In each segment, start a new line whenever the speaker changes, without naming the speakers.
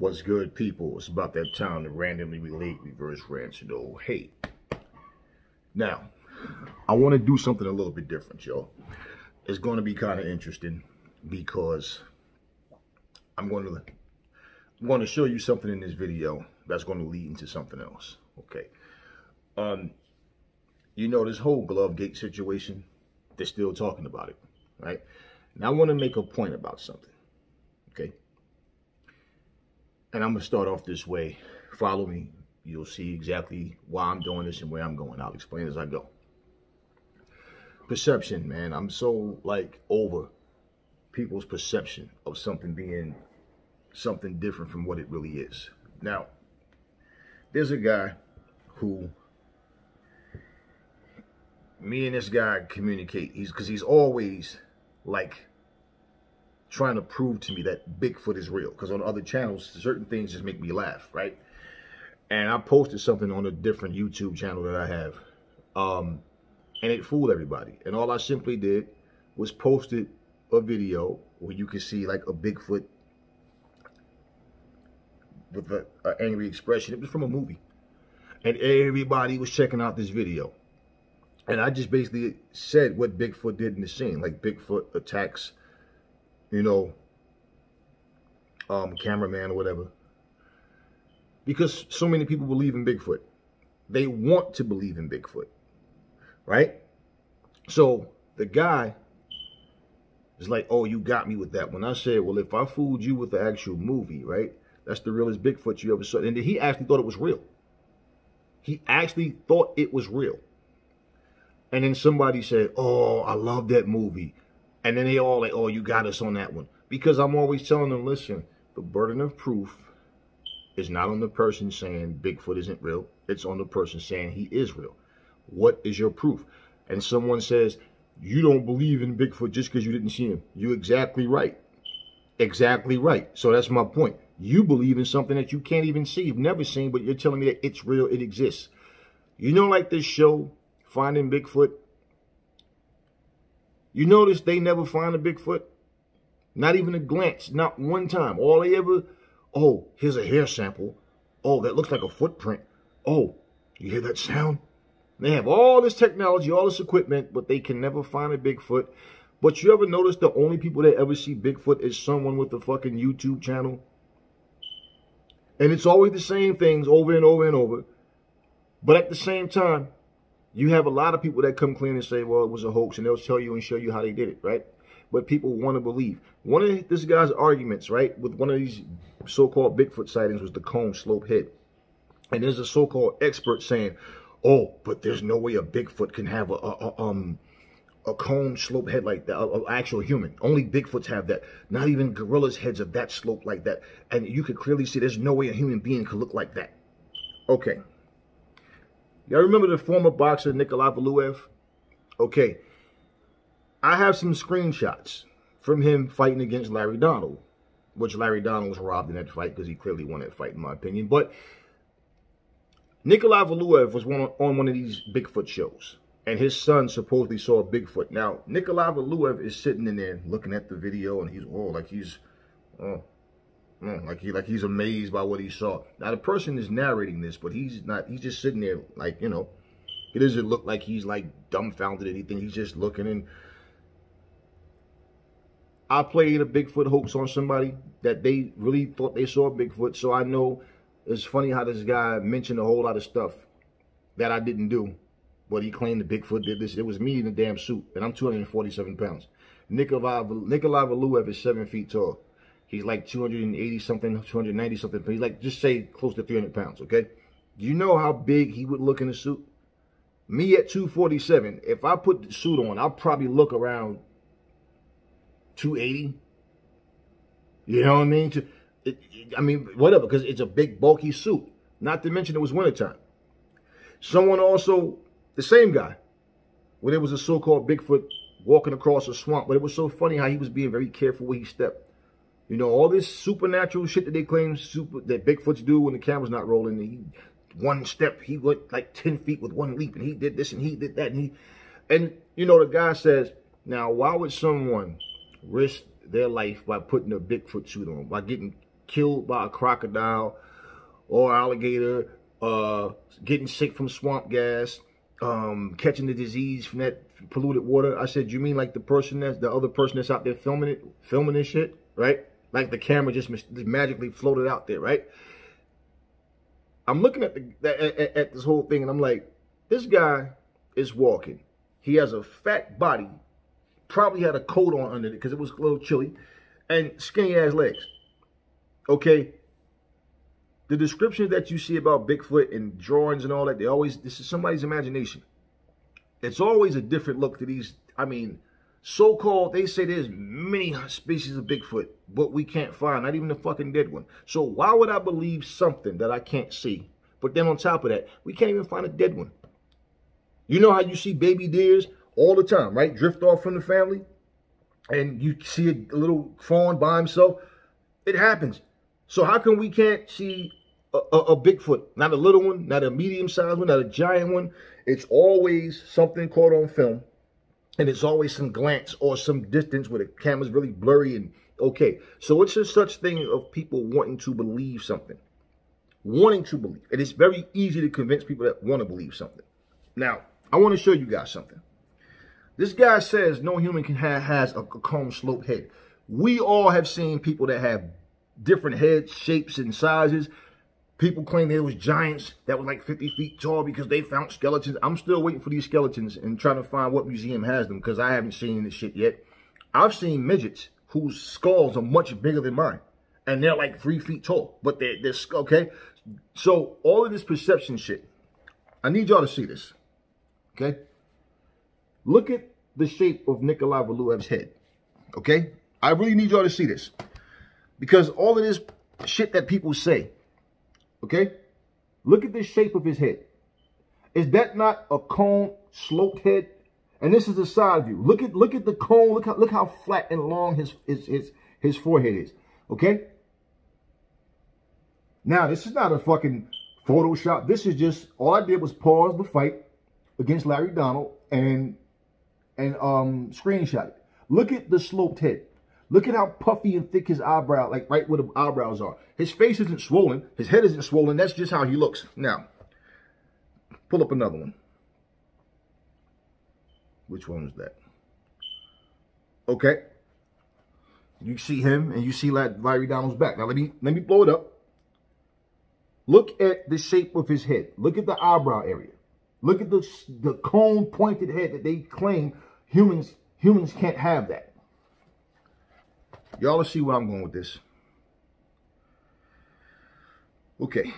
What's good, people? It's about that time to randomly relate reverse rants and old hate. Now, I want to do something a little bit different, y'all. It's going to be kind of interesting because I'm going to show you something in this video that's going to lead into something else. Okay. You know, this whole glove gate situation, they're still talking about it, right? And I want to make a point about something. Okay. And I'm going to start off this way. Follow me. You'll see exactly why I'm doing this and where I'm going. I'll explain as I go. Perception, man. I'm so, over people's perception of something being something different from what it really is. Now, there's a guy who, me and this guy communicate. Because he's always, trying to prove to me that Bigfoot is real. Because on other channels, certain things just make me laugh, right? And I posted something on a different YouTube channel that I have. And it fooled everybody. And all I simply did was posted a video where you can see a Bigfoot with an angry expression. It was from a movie. And everybody was checking out this video. And I just basically said what Bigfoot did in the scene. Bigfoot attacks, cameraman or whatever. Because so many people believe in Bigfoot. They want to believe in Bigfoot. Right? So the guy is like, oh, you got me with that. When I said, well, if I fooled you with the actual movie, right? That's the realest Bigfoot you ever saw. And he actually thought it was real. He actually thought it was real. And then somebody said, oh, I love that movie. And then they all oh, you got us on that one. Because I'm always telling them, listen, the burden of proof is not on the person saying Bigfoot isn't real. It's on the person saying he is real. What is your proof? And someone says, you don't believe in Bigfoot just because you didn't see him. You're exactly right. Exactly right. So that's my point. You believe in something that you can't even see, you've never seen, but you're telling me that it's real, it exists. You know, this show, Finding Bigfoot? You notice they never find a Bigfoot? Not even a glance, not one time. All they ever, oh, here's a hair sample. Oh, that looks like a footprint. Oh, you hear that sound? They have all this technology, all this equipment, but they can never find a Bigfoot. But you ever notice the only people that ever see Bigfoot is someone with a fucking YouTube channel? And it's always the same things over and over and over. But at the same time, you have a lot of people that come clean and say, well, it was a hoax, and they'll tell you and show you how they did it, right? But people want to believe. One of this guy's arguments, right, with one of these so-called Bigfoot sightings was the cone slope head. And there's a so-called expert saying, oh, but there's no way a Bigfoot can have a cone slope head like that, an actual human. Only Bigfoots have that. Not even gorillas' heads of that slope like that. And you could clearly see there's no way a human being could look like that. Okay. Y'all remember the former boxer Nikolai Valuev? Okay. I have some screenshots from him fighting against Larry Donald, which Larry Donald was robbed in that fight because he clearly won that fight, in my opinion. But Nikolai Valuev was on one of these Bigfoot shows, and his son supposedly saw a Bigfoot. Now, Nikolai Valuev is sitting in there looking at the video, and he's he's amazed by what he saw. Now, the person is narrating this, but he's not. He's just sitting there, it doesn't look like he's dumbfounded or anything. He's just looking. And I played a Bigfoot hoax on somebody that they really thought they saw a Bigfoot, so I know. It's funny how this guy mentioned a whole lot of stuff that I didn't do. But he claimed that Bigfoot did this. It was me in a damn suit. And I'm 247 pounds. Nikolai Valuev is 7 feet tall. He's 280 something, 290 something. He's just say close to 300 pounds, okay? Do you know how big he would look in a suit? Me at 247, if I put the suit on, I'll probably look around 280. You know what I mean? Whatever, because it's a big, bulky suit. Not to mention it was wintertime. Someone also, the same guy, where there was a so-called Bigfoot walking across a swamp, but it was so funny how he was being very careful where he stepped. You know, all this supernatural shit that they claim that Bigfoots do when the camera's not rolling. One step, he went 10 feet with one leap, and he did this and he did that. And you know, the guy says, now, why would someone risk their life by putting a Bigfoot suit on, by getting killed by a crocodile or alligator, getting sick from swamp gas, catching the disease from that polluted water. I said, you mean like the other person that's out there filming this shit, right? Like the camera just magically floated out there, right? I'm looking at at this whole thing and I'm like, this guy is walking. He has a fat body, probably had a coat on under it because it was a little chilly, and skinny ass legs. Okay. The descriptions that you see about Bigfoot and drawings and all that, this is somebody's imagination. It's always a different look to these. I mean, so-called, they say there's many species of Bigfoot, but we can't find, not even the fucking dead one. So why would I believe something that I can't see? But then on top of that, we can't even find a dead one. You know how you see baby deers all the time, right? Drift off from the family, and you see a little fawn by himself. It happens. So how come we can't see a Bigfoot? Not a little one, not a medium-sized one, not a giant one. It's always something caught on film. And it's always some glance or some distance where the camera's really blurry. And okay, so it's just such thing of people wanting to believe something. Wanting to believe. And it's very easy to convince people that want to believe something. Now, I want to show you guys something. This guy says no human has a cone sloped head. We all have seen people that have different head shapes and sizes. People claim there was giants that were like 50 feet tall because they found skeletons. I'm still waiting for these skeletons and trying to find what museum has them because I haven't seen this shit yet. I've seen midgets whose skulls are much bigger than mine. And they're like 3 feet tall. But they're okay? So all of this perception shit, I need y'all to see this. Okay? Look at the shape of Nikolai Valuev's head. Okay? I really need y'all to see this. Because all of this shit that people say, okay? Look at the shape of his head. Is that not a cone sloped head? And this is the side view. Look at the cone. Look how flat and long his forehead is. Okay? Now, this is not a fucking Photoshop. This is just, all I did was pause the fight against Larry Donald and screenshot it. Look at the sloped head. Look at how puffy and thick his eyebrow, like right where the eyebrows are. His face isn't swollen. His head isn't swollen. That's just how he looks. Now, pull up another one. Which one was that? Okay. You see him and you see Larry Donald's back. Now let me blow it up. Look at the shape of his head. Look at the eyebrow area. Look at the cone pointed head that they claim humans can't have that. Y'all see where I'm going with this. Okay.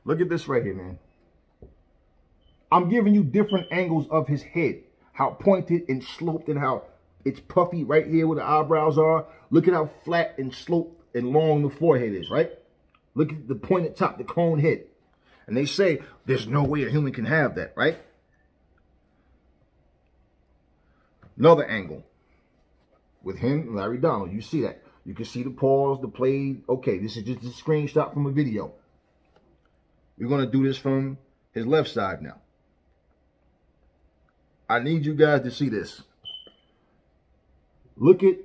Look at this right here, man. I'm giving you different angles of his head. How pointed and sloped and how it's puffy right here where the eyebrows are. Look at how flat and sloped and long the forehead is, right? Look at the pointed top, the cone head. And they say there's no way a human can have that, right? Another angle with him and Larry Donald. You see that. You can see the pause, the play. Okay, this is just a screenshot from a video. We're going to do this from his left side now. I need you guys to see this. Look at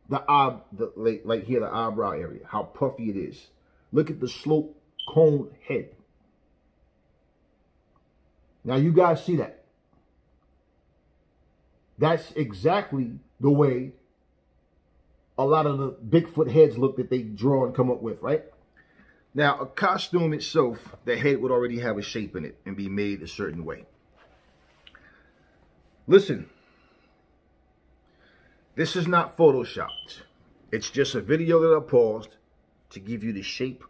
like here, the eyebrow area, how puffy it is. Look at the slope cone head. Now you guys see that. That's exactly the way a lot of the Bigfoot heads look that they draw and come up with, right? Now, a costume itself, the head would already have a shape in it and be made a certain way. Listen, this is not photoshopped. It's just a video that I paused to give you the shape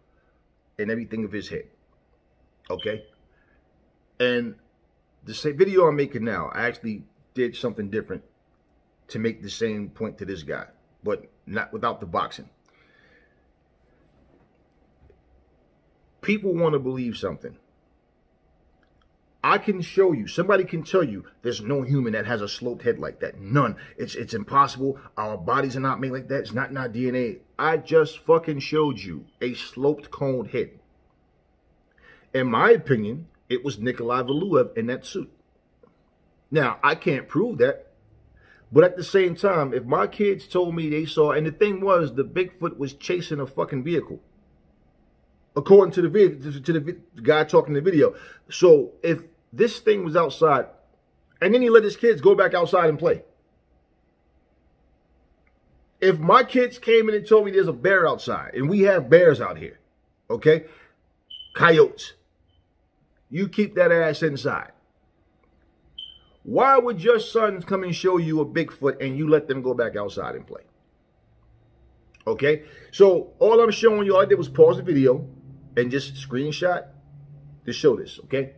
and everything of his head, okay? And the same video I'm making now, I actually did something different to make the same point to this guy, but not without the boxing. People want to believe something. I can show you, somebody can tell you there's no human that has a sloped head like that. None. It's impossible. Our bodies are not made like that. It's not in our DNA. I just fucking showed you a sloped coned head. In my opinion, it was Nikolai Valuev in that suit. Now, I can't prove that, But at the same time, if my kids told me they saw, and the thing was, the Bigfoot was chasing a fucking vehicle, according to the video, to the guy talking in the video. So if this thing was outside, and then he let his kids go back outside and play. If my kids came in and told me there's a bear outside, and we have bears out here, okay, coyotes, you keep that ass inside. Why would your sons come and show you a Bigfoot and you let them go back outside and play? Okay, so all I'm showing you, all I did was pause the video and just screenshot to show this, okay?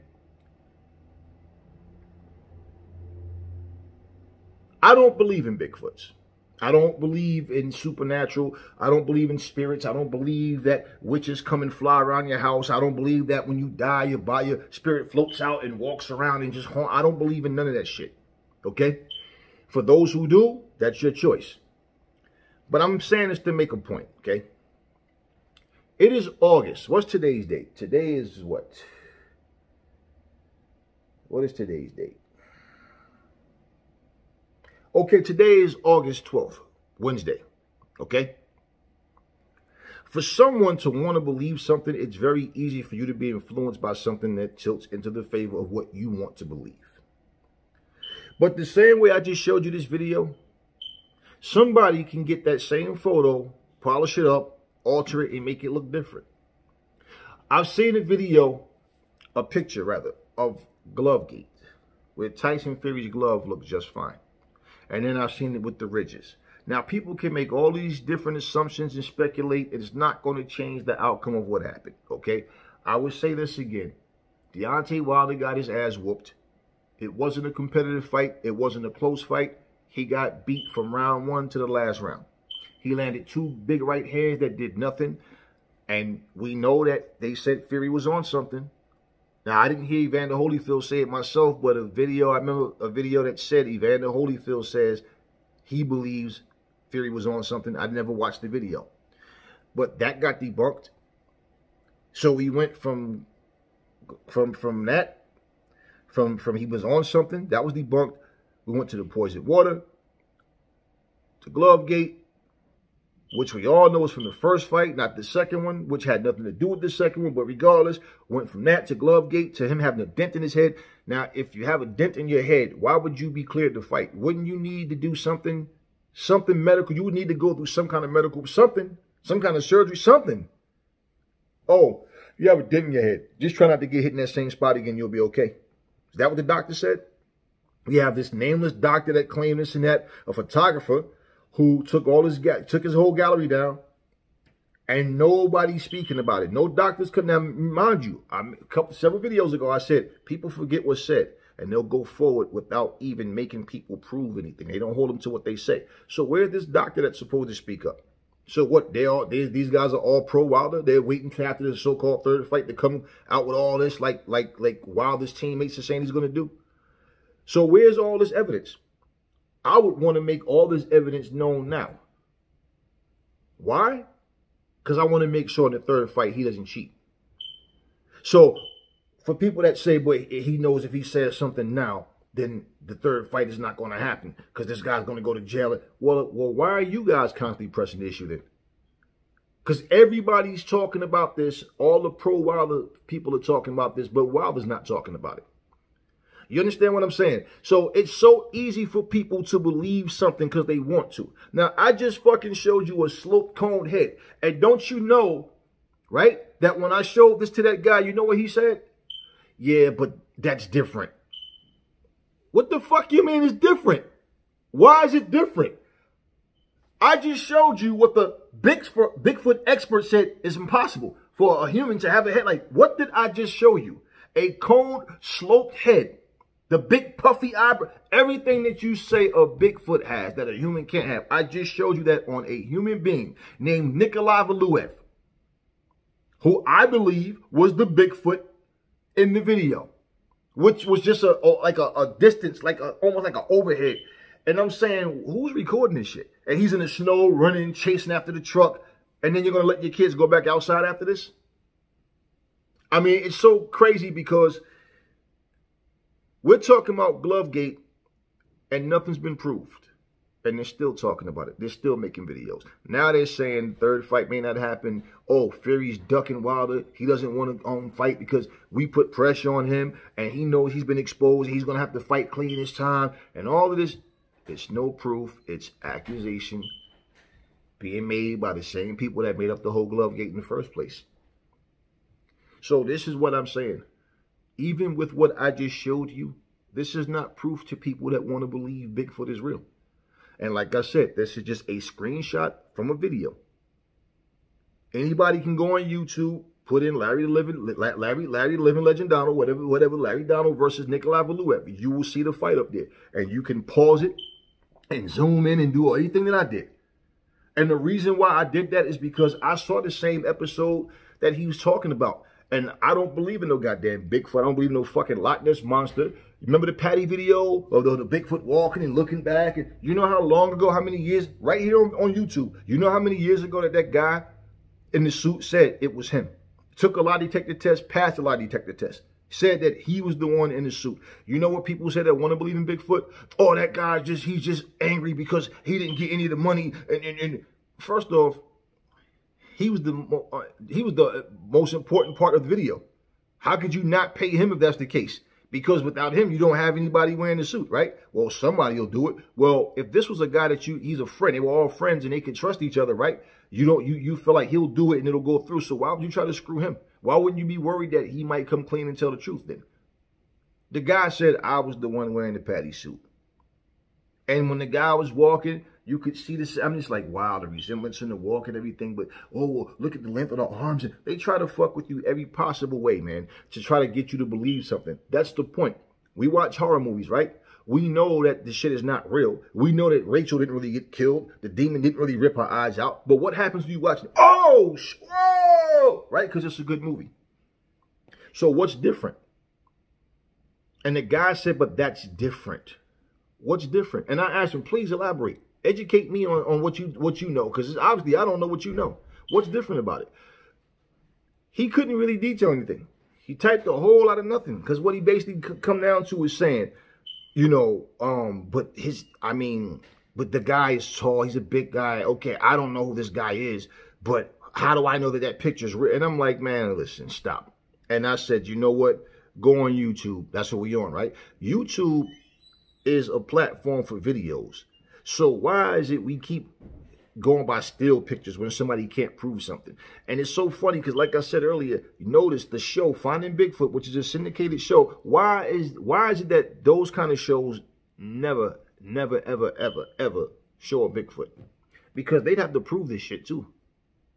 I don't believe in Bigfoots. I don't believe in supernatural. I don't believe in spirits. I don't believe that witches come and fly around your house. I don't believe that when you die, your spirit floats out and walks around and just haunt. I don't believe in none of that shit. Okay? For those who do, that's your choice. But I'm saying this to make a point, okay? It is August. What's today's date? Today is what? What is today's date? Okay, today is August 12th, Wednesday, okay? For someone to want to believe something, it's very easy for you to be influenced by something that tilts into the favor of what you want to believe. But the same way I just showed you this video, somebody can get that same photo, polish it up, alter it, and make it look different. I've seen a picture rather, of Gate, where Tyson Fury's glove looks just fine. And then I've seen it with the ridges. Now, people can make all these different assumptions and speculate. It's not going to change the outcome of what happened, okay? I would say this again. Deontay Wilder got his ass whooped. It wasn't a competitive fight. It wasn't a close fight. He got beat from round 1 to the last round. He landed 2 big right hands that did nothing. And we know that they said Fury was on something. Now, I didn't hear Evander Holyfield say it myself, but I remember a video that said Evander Holyfield says he believes Fury was on something. I never watched the video. But that got debunked. So we went from he was on something, that was debunked. We went to the poison water, to Gate, which we all know is from the first fight, not the second one, which had nothing to do with the second one. But regardless, went from that to Gate to him having a dent in his head. Now, if you have a dent in your head, why would you be cleared to fight? Wouldn't you need to do something medical? You would need to go through some kind of medical, some kind of surgery, something. Oh, you have a dent in your head. Just try not to get hit in that same spot again. You'll be okay. Is that what the doctor said? We have this nameless doctor that claimed this and that, a photographer who took his whole gallery down, and nobody's speaking about it. No doctors could. Now, mind you, several videos ago, I said people forget what's said, and they'll go forward without even making people prove anything. They don't hold them to what they say. So where's this doctor that's supposed to speak up? So what? These guys are all pro Wilder. They're waiting for after the so-called third fight to come out with all this, like Wilder's teammates are saying he's going to do. So where's all this evidence? I would want to make all this evidence known now. Why? Because I want to make sure in the third fight he doesn't cheat. So for people that say, boy, he knows if he says something now, then the third fight is not going to happen because this guy's going to go to jail. Well, why are you guys constantly pressing the issue then? Because everybody's talking about this. All the pro-Wilder people are talking about this, but Wilder's not talking about it. You understand what I'm saying? So it's so easy for people to believe something because they want to. Now, I just fucking showed you a sloped coned head. And don't you know, right, that when I showed this to that guy, you know what he said? Yeah, but that's different. What the fuck you mean it's different? Why is it different? I just showed you what the Bigfoot expert said is impossible for a human to have a head. Like, what did I just show you? A coned, sloped head. The big puffy eyebrow, everything that you say a Bigfoot has that a human can't have. I just showed you that on a human being named Nikolai Valuev, who I believe was the Bigfoot in the video, which was just a distance, almost like an overhead. And I'm saying, who's recording this shit? And he's in the snow running, chasing after the truck. And then you're going to let your kids go back outside after this? I mean, it's so crazy because we're talking about Gate and nothing's been proved. And they're still talking about it. They're still making videos. Now they're saying the third fight may not happen. Oh, Fury's ducking Wilder. He doesn't want to fight because we put pressure on him. And he knows he's been exposed. He's going to have to fight clean this time. And all of this, it's no proof. It's accusation being made by the same people that made up the whole glove gate in the first place. So this is what I'm saying. Even with what I just showed you, this is not proof to people that want to believe Bigfoot is real. And like I said, this is just a screenshot from a video. Anybody can go on YouTube, put in Larry the Living Legend Donald, whatever, Larry Donald versus Nikolai Valuev. You will see the fight up there. And you can pause it and zoom in and do anything that I did. And the reason why I did that is because I saw the same episode that he was talking about. And I don't believe in no goddamn Bigfoot. I don't believe in no fucking Loch Ness monster. Remember the Patty video of the Bigfoot walking and looking back? And you know how long ago, how many years? Right here on YouTube. You know how many years ago that guy in the suit said it was him? Took a lie detector test, passed a lie detector test. Said that he was the one in the suit. You know what people say that want to believe in Bigfoot? Oh, that guy he's just angry because he didn't get any of the money. And first off, he was the most important part of the video. How could you not pay him if that's the case? Because without him, you don't have anybody wearing the suit, right? Well, somebody will do it. Well, if this was a guy that he's a friend, they were all friends and they could trust each other, right? You feel like he'll do it and it'll go through. So why would you try to screw him? Why wouldn't you be worried that he might come clean and tell the truth then? The guy said I was the one wearing the Patty suit. And when the guy was walking, you could see this. I'm just like, wow, the resemblance in the walk and everything. But, oh, well, look at the length of the arms. And they try to fuck with you every possible way, man, to try to get you to believe something. That's the point. We watch horror movies, right? We know that the shit is not real. We know that Rachel didn't really get killed. The demon didn't really rip her eyes out. But what happens when you watch it? Oh, whoa! Right? Because it's a good movie. So what's different? And the guy said, but that's different. What's different? And I asked him, please elaborate. Educate me on what you know, because obviously I don't know what you know. What's different about it? He couldn't really detail anything. He typed a whole lot of nothing, because what he basically come down to is saying, you know, but the guy is tall. He's a big guy. Okay, I don't know who this guy is, but how do I know that picture's real? And I'm like, man, listen, stop. And I said, you know what? Go on YouTube. That's what we're on, right? YouTube is a platform for videos. So why is it we keep going by still pictures when somebody can't prove something? And it's so funny because, like I said earlier, you notice the show Finding Bigfoot, which is a syndicated show. Why is it that those kind of shows never, ever show a Bigfoot? Because they'd have to prove this shit too,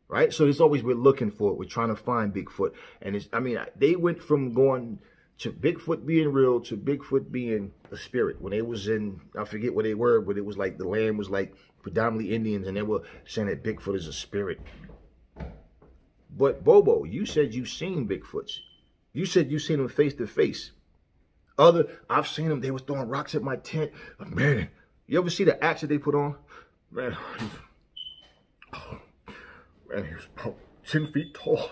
right? So it's always we're looking for it. We're trying to find Bigfoot, and they went from going to Bigfoot being real to Bigfoot being a spirit. When they was in, I forget what they were, but it was like the land was like predominantly Indians, and they were saying that Bigfoot is a spirit. But Bobo, you said you've seen Bigfoots. You said you've seen them face to face. I've seen them. They was throwing rocks at my tent. Man, you ever see the axe that they put on? Man, he was about 10 feet tall.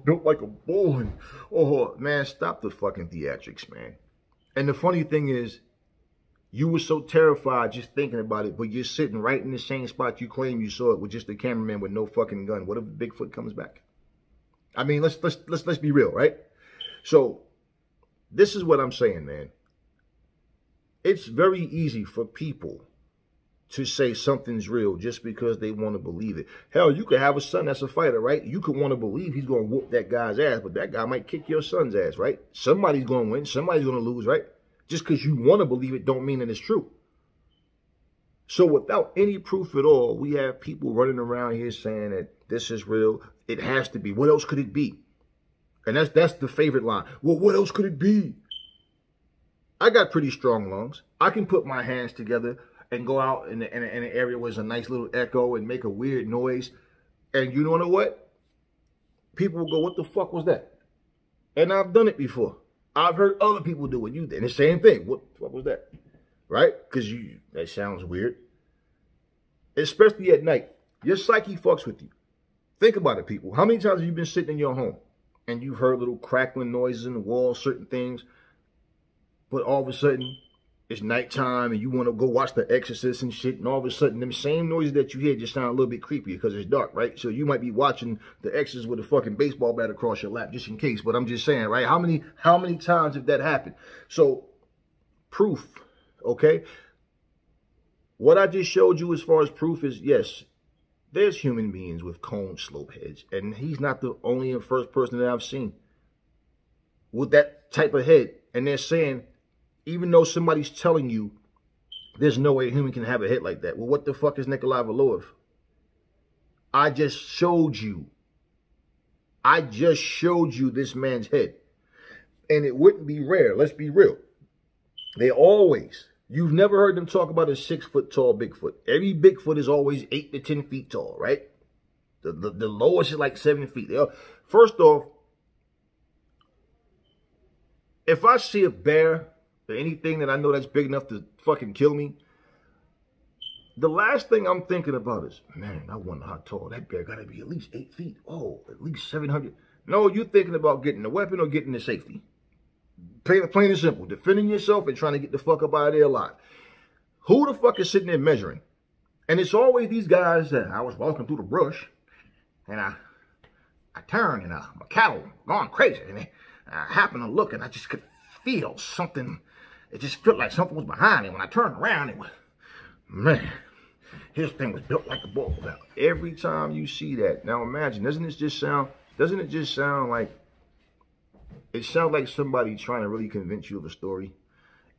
Built like a bull. And, oh, man, stop the fucking theatrics, man. And the funny thing is, you were so terrified just thinking about it, but you're sitting right in the same spot you claim you saw it with just a cameraman with no fucking gun. What if Bigfoot comes back? I mean, let's be real, right? So this is what I'm saying, man. It's very easy for people to say something's real just because they want to believe it. Hell, you could have a son that's a fighter, right? You could want to believe he's going to whoop that guy's ass, but that guy might kick your son's ass, right? Somebody's going to win. Somebody's going to lose, right? Just because you want to believe it don't mean that it's true. So without any proof at all, we have people running around here saying that this is real. It has to be. What else could it be? And that's the favorite line. Well, what else could it be? I got pretty strong lungs. I can put my hands together and go out in an area where there's a nice little echo and make a weird noise. And you know what? People will go, what the fuck was that? And I've done it before. I've heard other people do it. You did the same thing. What the fuck was that? Right? Because that sounds weird. Especially at night. Your psyche fucks with you. Think about it, people. How many times have you been sitting in your home and you've heard little crackling noises in the wall, certain things, but all of a sudden it's nighttime and you want to go watch The Exorcist and shit, and all of a sudden them same noises that you hear just sound a little bit creepy because it's dark, right? So you might be watching The Exorcist with a fucking baseball bat across your lap just in case. But I'm just saying, right? How many times have that happened? So proof, okay? What I just showed you as far as proof is, yes, there's human beings with cone slope heads, and he's not the only and first person that I've seen with that type of head. And they're saying, even though somebody's telling you there's no way a human can have a head like that. Well, what the fuck is Nikolai Valov? I just showed you. I just showed you this man's head. And it wouldn't be rare. Let's be real. They always, you've never heard them talk about a 6 foot tall Bigfoot. Every Bigfoot is always 8 to 10 feet tall, right? The lowest is like 7 feet. First off, if I see a bear or anything that I know that's big enough to fucking kill me, the last thing I'm thinking about is, man, I wonder how tall that bear got to be. At least 8 feet. Oh, at least 700. No, you're thinking about getting a weapon or getting the safety. Plain and simple. Defending yourself and trying to get the fuck up out of there alive. Who the fuck is sitting there measuring? And it's always these guys that I was walking through the brush and I turned and my cattle going crazy. And I happened to look and I just could feel something. It just felt like something was behind me. When I turned around, it was, man, his thing was built like a ball. Every time you see that, now imagine, doesn't it just sound like, it sounds like somebody trying to really convince you of a story.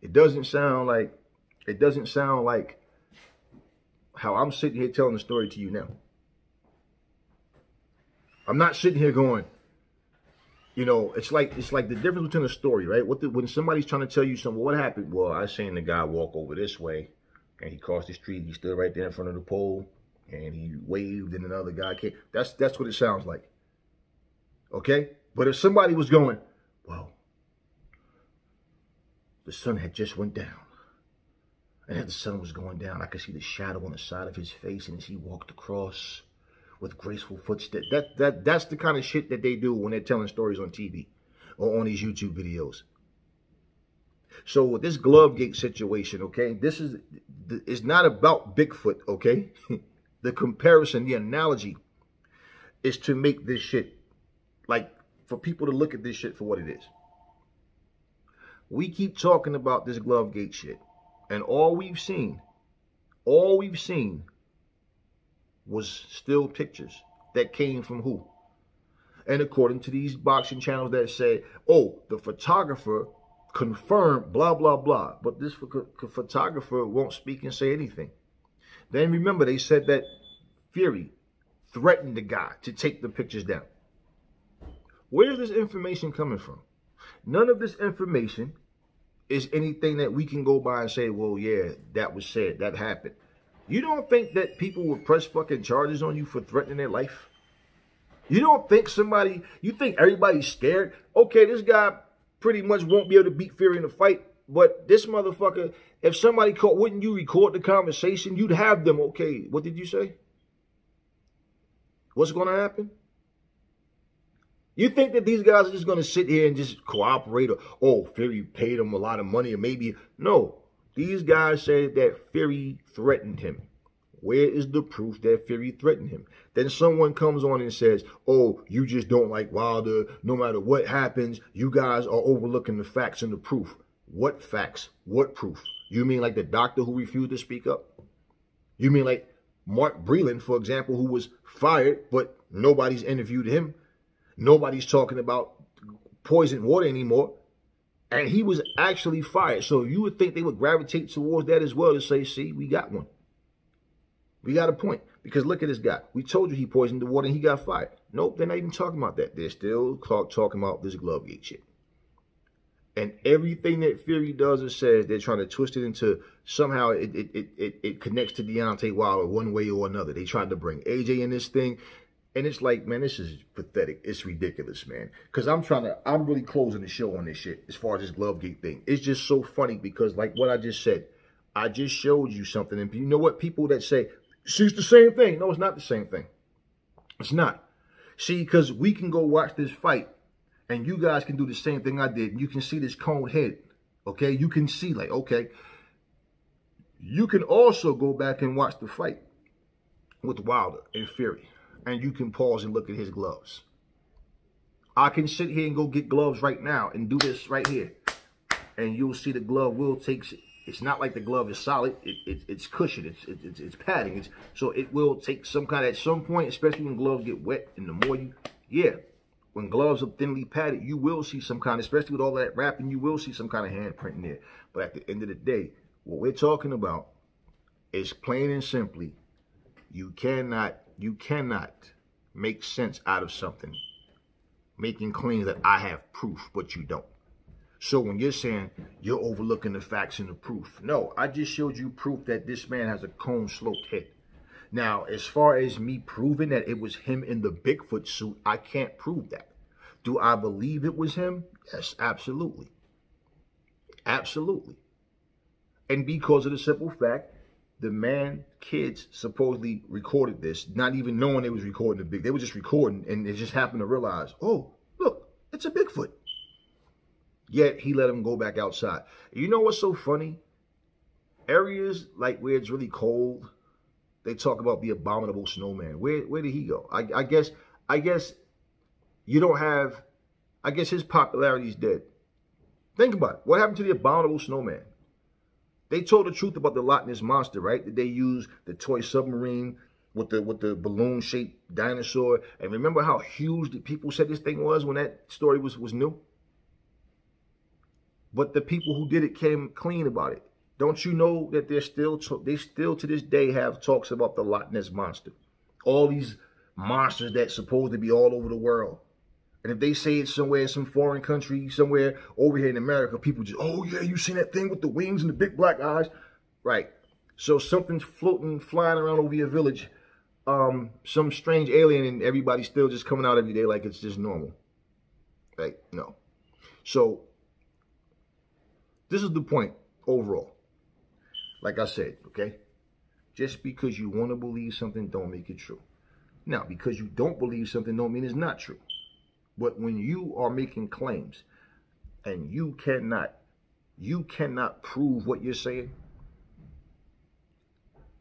It doesn't sound like how I'm sitting here telling the story to you now. I'm not sitting here going, you know, it's like the difference between a story, right? When somebody's trying to tell you something, what happened? Well, I seen the guy walk over this way, and he crossed the street. He stood right there in front of the pole, and he waved, and another guy came. That's what it sounds like. Okay? But if somebody was going, well, the sun had just went down, and as the sun was going down, I could see the shadow on the side of his face, and as he walked across with graceful footsteps. That's the kind of shit that they do when they're telling stories on TV or on these YouTube videos. So with this glove gate situation, okay, it's not about Bigfoot, okay? The comparison, the analogy is to make this shit, like, for people to look at this shit for what it is. We keep talking about this glove gate shit, and all we've seen was still pictures that came from who? And according to these boxing channels that say, oh, the photographer confirmed blah, blah, blah. But this photographer won't speak and say anything. Then remember, they said that Fury threatened the guy to take the pictures down. Where's this information coming from? None of this information is anything that we can go by and say, well, yeah, that was said, that happened. You don't think that people would press fucking charges on you for threatening their life? You don't think you think everybody's scared? Okay, this guy pretty much won't be able to beat Fury in a fight, but this motherfucker, if somebody caught, wouldn't you record the conversation? You'd have them, okay, what did you say? What's going to happen? You think that these guys are just going to sit here and just cooperate, or, oh, Fury paid him a lot of money, or maybe, no. These guys said that Fury threatened him. Where is the proof that Fury threatened him? Then someone comes on and says, oh, you just don't like Wilder. No matter what happens, you guys are overlooking the facts and the proof. What facts? What proof? You mean like the doctor who refused to speak up? You mean like Mark Breland, for example, who was fired, but nobody's interviewed him? Nobody's talking about poisoned water anymore. And he was actually fired. So you would think they would gravitate towards that as well to say, see, we got one. We got a point. Because look at this guy. We told you he poisoned the water and he got fired. Nope, they're not even talking about that. They're still talking about this glove gate shit. And everything that Fury does or says, they're trying to twist it into somehow it connects to Deontay Wilder one way or another. They tried to bring AJ in this thing. And it's like, man, this is pathetic. It's ridiculous, man. Because I'm really closing the show on this shit as far as this glove gate thing. It's just so funny because, like what I just said, I just showed you something. And you know what? People that say, see, it's the same thing. No, it's not the same thing. It's not. See, because we can go watch this fight and you guys can do the same thing I did. And you can see this cone head, okay? You can see, like, okay, You can also go back and watch the fight with Wilder and Fury, and you can pause and look at his gloves. I can sit here and go get gloves right now and do this right here, and you'll see the glove will take. It's not like the glove is solid. It's cushioned. It's padding. So it will take some kind at some point, especially when gloves get wet. And the more when gloves are thinly padded, you will see some kind, especially with all that wrapping, you will see some kind of handprint in there. But at the end of the day, what we're talking about is plain and simply, you cannot make sense out of something, making claims that I have proof, but you don't. So when you're saying you're overlooking the facts and the proof, no, I just showed you proof that this man has a cone-sloped head. Now, as far as me proving that it was him in the Bigfoot suit, I can't prove that. Do I believe it was him? Yes, absolutely. Absolutely. And because of the simple fact, the kids supposedly recorded this, not even knowing they was recording they were just recording, and they just happened to realize, oh, look, it's a Bigfoot. Yet he let him go back outside. You know what's so funny? Areas like where it's really cold, they talk about the abominable snowman. Where did he go? I guess you don't have, I guess his popularity is dead. Think about it. What happened to the abominable snowman? They told the truth about the Loch Ness monster, right? That they used the toy submarine with the balloon-shaped dinosaur. And remember how huge the people said this thing was when that story was new? But the people who did it came clean about it. Don't you know that they still to this day have talks about the Loch Ness monster? All these monsters that supposed to be all over the world. And if they say it's somewhere in some foreign country, somewhere over here in America, people just, oh yeah, you seen that thing with the wings and the big black eyes? Right. So something's floating, flying around over your village. Some strange alien, and everybody's still just coming out every day like it's just normal. Like, no. So this is the point overall. Like I said, okay? Just because you want to believe something don't make it true. Now, because you don't believe something don't mean it's not true. But when you are making claims and you cannot prove what you're saying.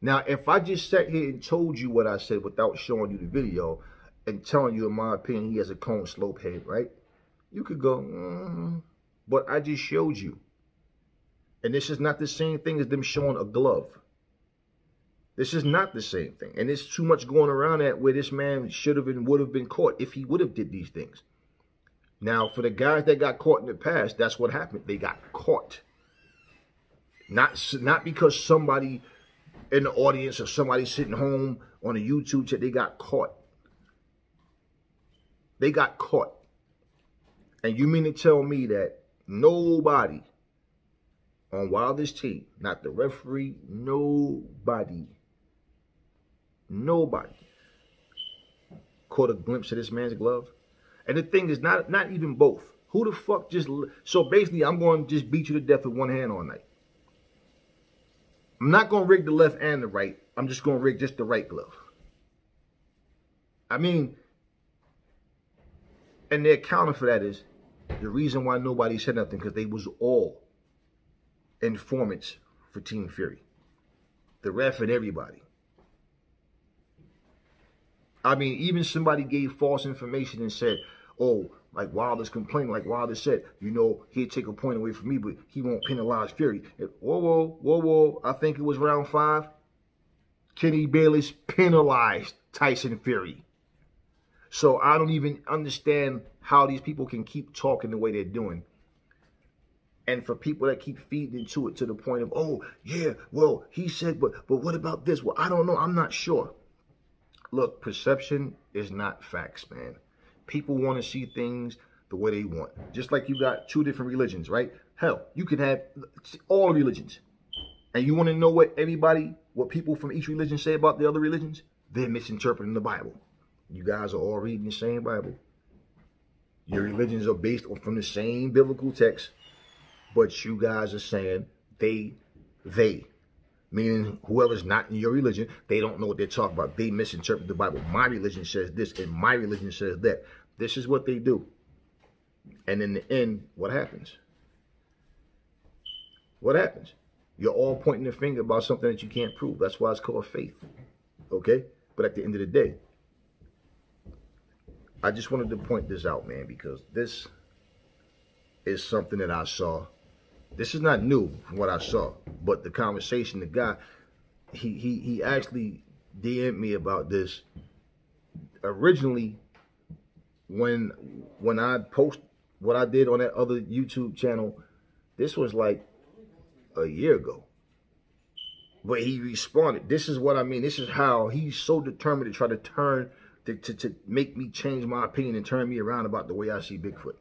Now, if I just sat here and told you what I said without showing you the video and telling you, in my opinion, he has a cone slope head, right? You could go, but I just showed you. And this is not the same thing as them showing a glove. This is not the same thing. And there's too much going around that where this man should have and would have been caught if he would have did these things. Now, for the guys that got caught in the past, that's what happened. They got caught. Not because somebody in the audience or somebody sitting home on a YouTube chat, they got caught. They got caught. And you mean to tell me that nobody on Wilder's team, not the referee, nobody caught a glimpse of this man's glove? And the thing is, not even both. Who the fuck just... So basically, I'm going to just beat you to death with one hand all night. I'm not going to rig the left and the right. I'm just going to rig just the right glove. I mean, and the accounting for that is the reason why nobody said nothing, because they was all informants for Team Fury. The ref and everybody. I mean, even somebody gave false information and said, oh, like Wilder's complaining, like Wilder said, you know, he'd take a point away from me, but he won't penalize Fury. Whoa. I think it was round 5. Kenny Bayless penalized Tyson Fury. So I don't even understand how these people can keep talking the way they're doing. And for people that keep feeding into it to the point of, oh, yeah, well, he said, but what about this? Well, I don't know. I'm not sure. Look, perception is not facts, man. People want to see things the way they want. Just like you got 2 different religions, right? Hell, you could have all religions. And you want to know what people from each religion say about the other religions? They're misinterpreting the Bible. You guys are all reading the same Bible. Your religions are based from the same biblical text. But you guys are saying they, meaning whoever's not in your religion, they don't know what they're talking about. They misinterpret the Bible. My religion says this and my religion says that. This is what they do. And in the end, what happens? What happens? You're all pointing the finger about something that you can't prove. That's why it's called faith. Okay? But at the end of the day, I just wanted to point this out, man, because this is something that I saw. This is not new from what I saw, but the conversation, the guy, he actually DM'd me about this originally when I post what I did on that other YouTube channel. This was like a year ago. But he responded. This is what I mean. This is how he's so determined to try to turn, to make me change my opinion and turn me around about the way I see Bigfoot.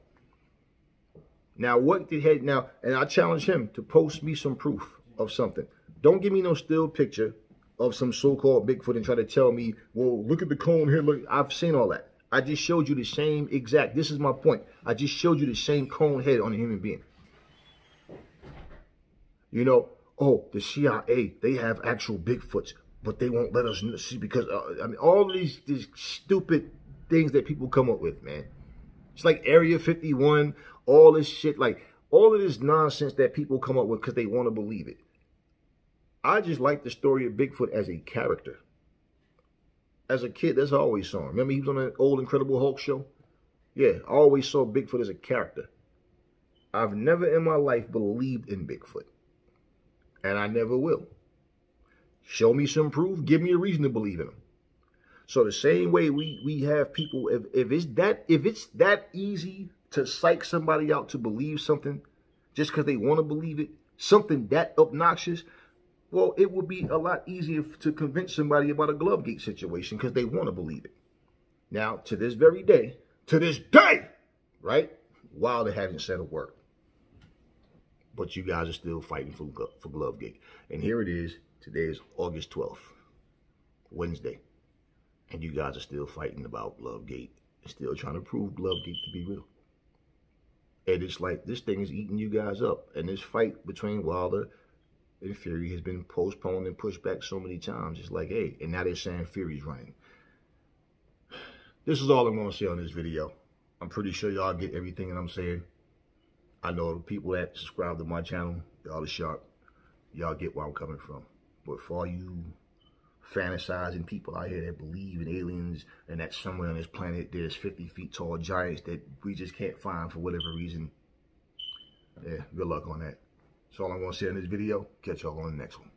Now, what did he, now, and I challenge him to post me some proof of something. Don't give me no still picture of some so-called Bigfoot and try to tell me, well, look at the cone here. Look, I've seen all that. I just showed you the same exact, this is my point. I just showed you the same cone head on a human being. You know, oh, the CIA, they have actual Bigfoots, but they won't let us see because, I mean, all of these stupid things that people come up with, man. It's like Area 51, all this shit, like all of this nonsense that people come up with because they want to believe it. I just like the story of Bigfoot as a character. As a kid, that's how I always saw him. Remember he was on that old Incredible Hulk show? Yeah, I always saw Bigfoot as a character. I've never in my life believed in Bigfoot. And I never will. Show me some proof, give me a reason to believe in him. So the same way we have people, if it's that easy to psych somebody out to believe something just because they want to believe it, something that obnoxious, well, it would be a lot easier to convince somebody about a glove gate situation because they want to believe it. Now, to this day, right? Wilder hasn't said a word. But you guys are still fighting for glove gate. And here it is. Today is August 12th, Wednesday. And you guys are still fighting about glove gate. Still trying to prove glove gate to be real. And it's like this thing is eating you guys up. And this fight between Wilder and Fury has been postponed and pushed back so many times. It's like, hey, and now they're saying Fury's running. This is all I'm going to say on this video. I'm pretty sure y'all get everything that I'm saying. I know the people that subscribe to my channel, y'all are sharp. Y'all get where I'm coming from. But for all you fantasizing people out here that believe in aliens and that somewhere on this planet there's 50 feet tall giants that we just can't find for whatever reason, yeah, good luck on that. That's all I'm going to say in this video. Catch y'all on the next one.